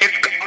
1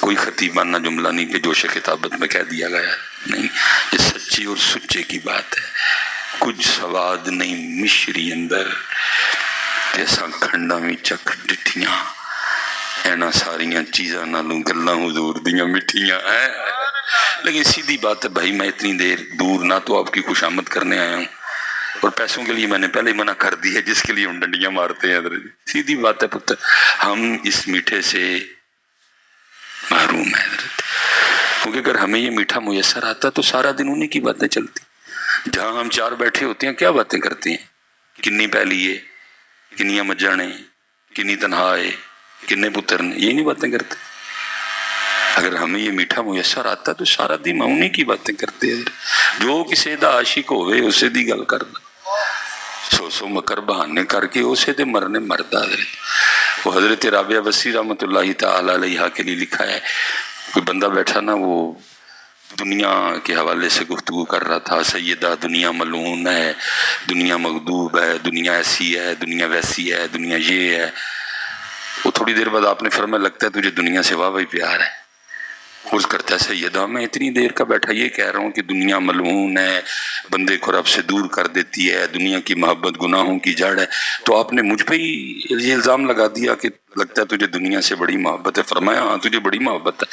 کوئی خطیبانہ جملہ نہیں کہ جوش خطابت میں کہہ دیا گیا، نہیں، یہ سچی اور سچے کی بات ہے۔ کچھ سواد نہیں مشری اندر ایسا کھنڈا میں چک ڈٹھیاں اینا ساریاں چیزاں نالوں گلاں حضور دیاں مٹھیاں ہیں۔ لیکن سیدھی بات ہے بھائی، میں اتنی دیر دور نہ تو آپ کی خوش آمد کرنے آیا ہوں، اور پیسوں کے لیے میں نے پہلے ہی منع کر دی ہے جس کے لیے ہم ڈنڈیاں مارتے ہیں۔ سیدھی بات ہے پتر، ہم اس میٹھے سے محروم ہیں حضرت، کیونکہ اگر ہمیں یہ میٹھا میسر آتا تو سارا دن انہیں کی باتیں چلتی۔ جہاں ہم چار بیٹھے ہوتے ہیں کیا باتیں کرتے ہیں، کنی پہلی ہے، کنیاں مجھاں نے، کنی تنہا ہے، کنے پتر نے، یہ نہیں باتیں کرتے۔ اگر ہمیں یہ میٹھا میسر آتا تو سارا دن ہم انہیں کی باتیں کرتے ہیں۔ جو کسی دا عاشق ہوئے اسے دی گل کرنا، سو مکر بہانے کر کے اسے دے مرنے مردہ۔ حضرت وہ حضرت رابعہ بصری رحمۃ اللہ تعالی علیہ کے لیے لکھا ہے، کوئی بندہ بیٹھا نا، وہ دنیا کے حوالے سے گفتگو کر رہا تھا، سیدہ دنیا ملعون ہے، دنیا مغضوب ہے، دنیا ایسی ہے، دنیا ویسی ہے، دنیا یہ ہے۔ وہ تھوڑی دیر بعد آپ نے فرمایا لگتا ہے تجھے دنیا سے واہ پیار ہے۔ عرض کرتا ہے سیدہ میں اتنی دیر کا بیٹھا یہ کہہ رہا ہوں کہ دنیا ملعون ہے، بندے کو رب سے دور کر دیتی ہے، دنیا کی محبت گناہوں کی جڑ ہے، تو آپ نے مجھ پہ ہی یہ الزام لگا دیا کہ لگتا ہے تجھے دنیا سے بڑی محبت ہے۔ فرمایا ہاں تجھے بڑی محبت ہے۔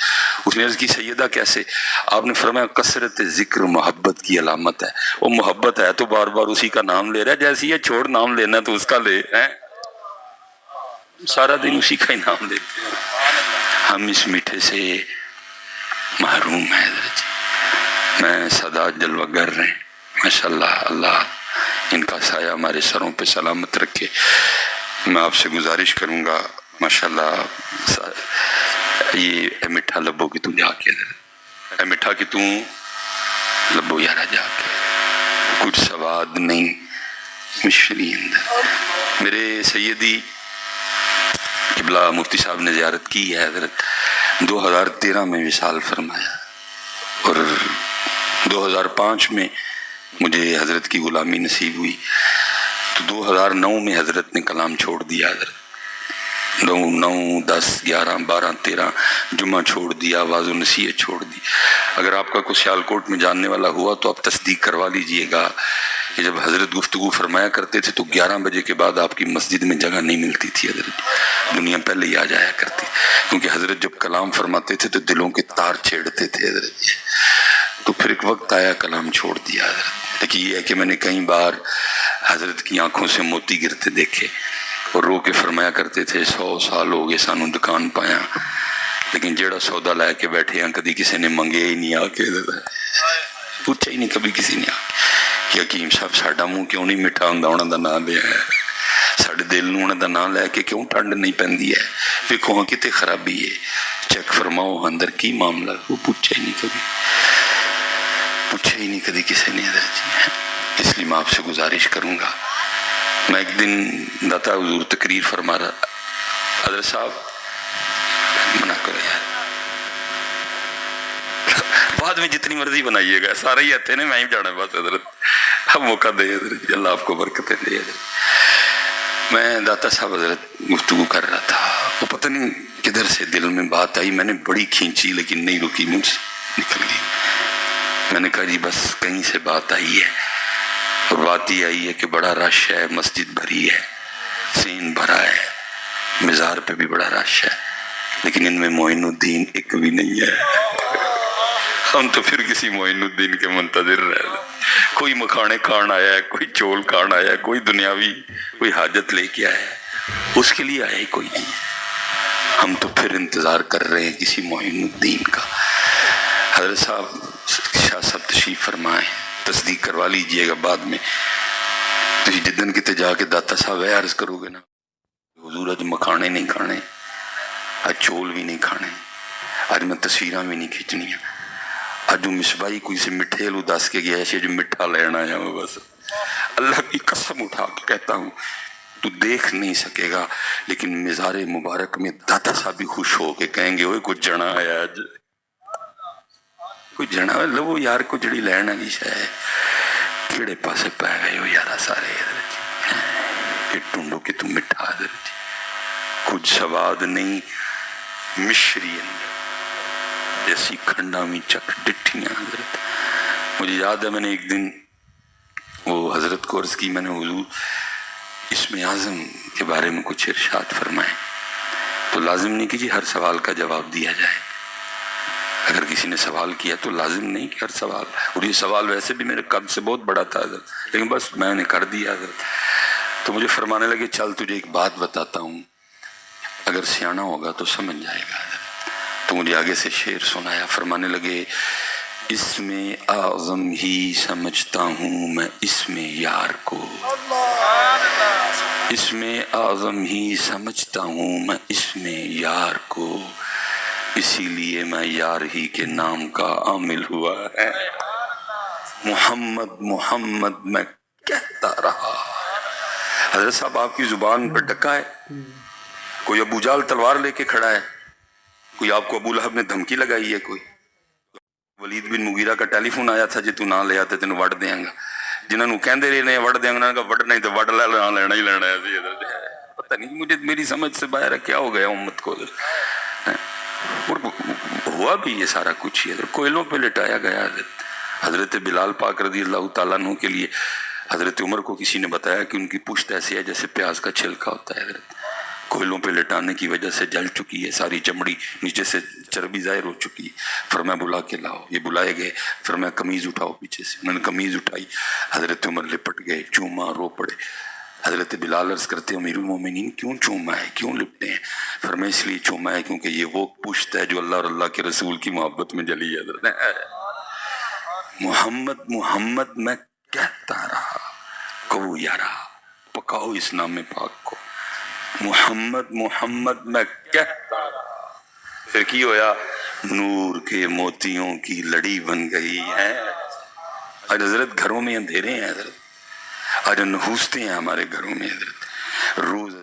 اس نے عرض کی سیدہ کیسے؟ آپ نے فرمایا کثرت ذکر محبت کی علامت ہے۔ وہ محبت ہے تو بار بار اسی کا نام لے رہا ہے، جیسی یہ چھوڑ نام لینا تو اس کا لے، سارا دن اسی کا ہی نام لیتے ہیں۔ ہم اس میٹھے سے محروم ہے حضرت جی۔ میں سادات جلوہ گر رہے ہیں ماشاءاللہ، اللہ ان کا سایہ ہمارے سروں پہ سلامت رکھے۔ میں آپ سے گزارش کروں گا ماشاءاللہ، یہ اے مٹھا لبو کی تو جا کے حضرت، اے مٹھا کی تو لبو یارا جا کے، کچھ سواد نہیں مشری اندر۔ میرے سیدی قبلہ مفتی صاحب نے زیارت کی ہے حضرت، 2013 میں وصال فرمایا، اور 2005 میں مجھے حضرت کی غلامی نصیب ہوئی، تو 2009 میں حضرت نے کلام چھوڑ دیا۔ حضرت 9، 10، 11، 12، 13 جمعہ چھوڑ دیا، آواز و نصیحت چھوڑ دی۔ اگر آپ کا کوئی سیالکوٹ میں جاننے والا ہوا تو آپ تصدیق کروا لیجئے گا کہ جب حضرت گفتگو فرمایا کرتے تھے تو 11 بجے کے بعد آپ کی مسجد میں جگہ نہیں ملتی تھی حضرت، دنیا پہلے ہی آ جایا کرتی، کیونکہ حضرت جب کلام فرماتے تھے تو دلوں کے تار چھیڑتے تھے حضرت۔ تو پھر ایک وقت آیا کلام چھوڑ دیا حضرت۔ لیکن یہ ہے کہ میں نے کئی بار حضرت کی آنکھوں سے موتی گرتے دیکھے، اور رو کے فرمایا کرتے تھے 100 سال ہو گئے سانوں دکان پایا، لیکن جیڑا سودا لائے کے بیٹھے ہیں کدی کسی نے منگے ہی نہیں، آ کے پوچھا ہی نہیں کبھی کسی نے آ کے، حکیم صاحب ساڈا منہ کیوں نہیں میٹھا ہوندا انہاں دا نام لیا ہے، ساڈے دل نوں انہاں دا نام لے کے کیوں ٹھنڈ نہیں پیندی ہے، ویکھو ہاں کتے خرابی ہے، چیک فرماؤ اندر کی معاملہ، وہ پوچھا ہی نہیں کبھی، پوچھا ہی نہیں کبھی کسی نے حضرت جی۔ اس لیے میں آپ سے گزارش کروں گا، میں ایک دن داتا حضور تقریر فرما رہا، حضرت صاحب منع کرو یار، بعد میں جتنی مرضی بنائیے گا، سارے ہی آتے ہیں میں ہی جانا بس حضرت، اب موقع دے حضرت، اللہ آپ کو برکتیں دے حضرت۔ میں داتا صاحب حضرت گفتگو کر رہا تھا، وہ پتہ نہیں کدھر سے دل میں بات آئی، میں نے بڑی کھینچی لیکن نہیں رکی، مجھ سے نکل گئی۔ میں نے کہا جی بس کہیں سے بات آئی ہے، اور بات یہ آئی ہے کہ بڑا رش ہے، مسجد بھری ہے، سین بھرا ہے، مزار پہ بھی بڑا رش ہے، لیکن ان میں معین الدین ایک بھی نہیں ہے۔ ہم تو پھر کسی معین الدین کے منتظر رہے، کوئی مکھانے کھان آیا ہے، کوئی چول کھان آیا ہے، کوئی دنیاوی کوئی حاجت لے کے آیا ہے، اس کے لیے آیا ہی کوئی نہیں ہے۔ ہم تو پھر انتظار کر رہے ہیں کسی معین الدین کا۔ حضرت صاحب شاہ صاحب تشریف فرمائیں، تصدیق کروا لیجئے گا بعد میں، تو جدن کتے جا کے داتا صاحب ہے عرض کرو گے نا حضور اج مکھانے نہیں کھانے، اج چول بھی نہیں کھانے، اج میں تصویراں بھی نہیں کھینچنی ہیں، اج مصباحی کوئی سے مٹھے لو دس کے گیا ہے جو مٹھا لینا ہے، وہ بس اللہ کی قسم اٹھا کے کہتا ہوں تو دیکھ نہیں سکے گا، لیکن مزار مبارک میں داتا صاحب بھی خوش ہو کے کہیں گے اوے کچھ جنا آیا اج، کوئی جنا ہے لو یار کو جڑی لین والی شے کیڑے پاسے پے گئے ہو یارا سارے حضرت کہ ٹونڈو کہ تم مٹھا حضرت کچھ سواد نہیں مشری اندر۔ جیسی کھنڈا میں چک ڈٹھیاں حضرت. مجھے یاد ہے میں نے ایک دن وہ حضرت کو عرض کی، میں نے حضور اسم اعظم کے بارے میں کچھ ارشاد فرمائے. تو لازم نہیں کہ جی ہر سوال کا جواب دیا جائے. اگر کسی نے سوال کیا تو لازم نہیں کہ ہر سوال، اور یہ سوال ویسے بھی میرے قد سے بہت بڑا تھا حضرت، لیکن بس میں نے کر دیا حضرت. تو مجھے فرمانے لگے چل تجھے ایک بات بتاتا ہوں، اگر سیانا ہوگا تو سمجھ جائے گا حضرت. تو مجھے آگے سے شعر سنایا. فرمانے لگے اسم اعظم ہی سمجھتا ہوں میں اسم یار کو، اسم اعظم ہی سمجھتا ہوں میں اسم یار کو، اسی لیے میں یار ہی کے نام کا عامل ہوا ہے. محمد محمد میں کہتا رہا. حضرت صاحب آپ کی زبان پر ڈکا ہے. کوئی ابو جال تلوار لے کے کھڑا ہے، کوئی آپ کو ابو لہب نے دھمکی لگائی ہے، کوئی ولید بن مغیرہ کا ٹیلی فون آیا تھا جی تو نہ لے آتے تینوں وڑ دیاں گا. جنہوں نے کہندے رہے وڑ دیاں گا، انہوں نے کہا وڑنا ہی تو وڑ لینا ہی لینا ہے. پتہ نہیں مجھے میری سمجھ سے باہر ہے کیا ہو گیا امت کو. اور ہوا بھی یہ سارا کچھ ہی حضرت. کوئلوں پہ لٹایا گیا حضرت. حضرت بلال پاک رضی اللہ تعالیٰ عنہ کے لیے حضرت عمر کو کسی نے بتایا کہ ان کی پشت ایسی ہے جیسے پیاز کا چھلکا ہوتا ہے حضرت. کوئلوں پہ لٹانے کی وجہ سے جل چکی ہے، ساری چمڑی نیچے سے چربی ظاہر ہو چکی ہے. فرمایا بلا کے لاؤ. یہ بلائے گئے. فرمایا قمیض اٹھاؤ پیچھے سے. انہوں نے قمیض اٹھائی. حضرت عمر لپٹ گئے، چوما، رو پڑے. حضرت بلال عرض کرتے امیر المومنین کیوں چوما ہے، کیوں لپٹے ہیں؟ فرمایا اس لیے چوما ہے کیونکہ یہ وہ پشت ہے جو اللہ اور اللہ کے رسول کی محبت میں جلی ہے حضرت. محمد محمد میں کہتا رہا، کہو یارا پکاؤ اس نام پاک کو. محمد محمد میں کہتا رہا. پھر کی ہویا؟ نور کے موتیوں کی لڑی بن گئی ہے. آج حضرت گھروں میں اندھیرے ہیں حضرت، آج نحوستیں ہیں ہمارے گھروں میں حضرت. روز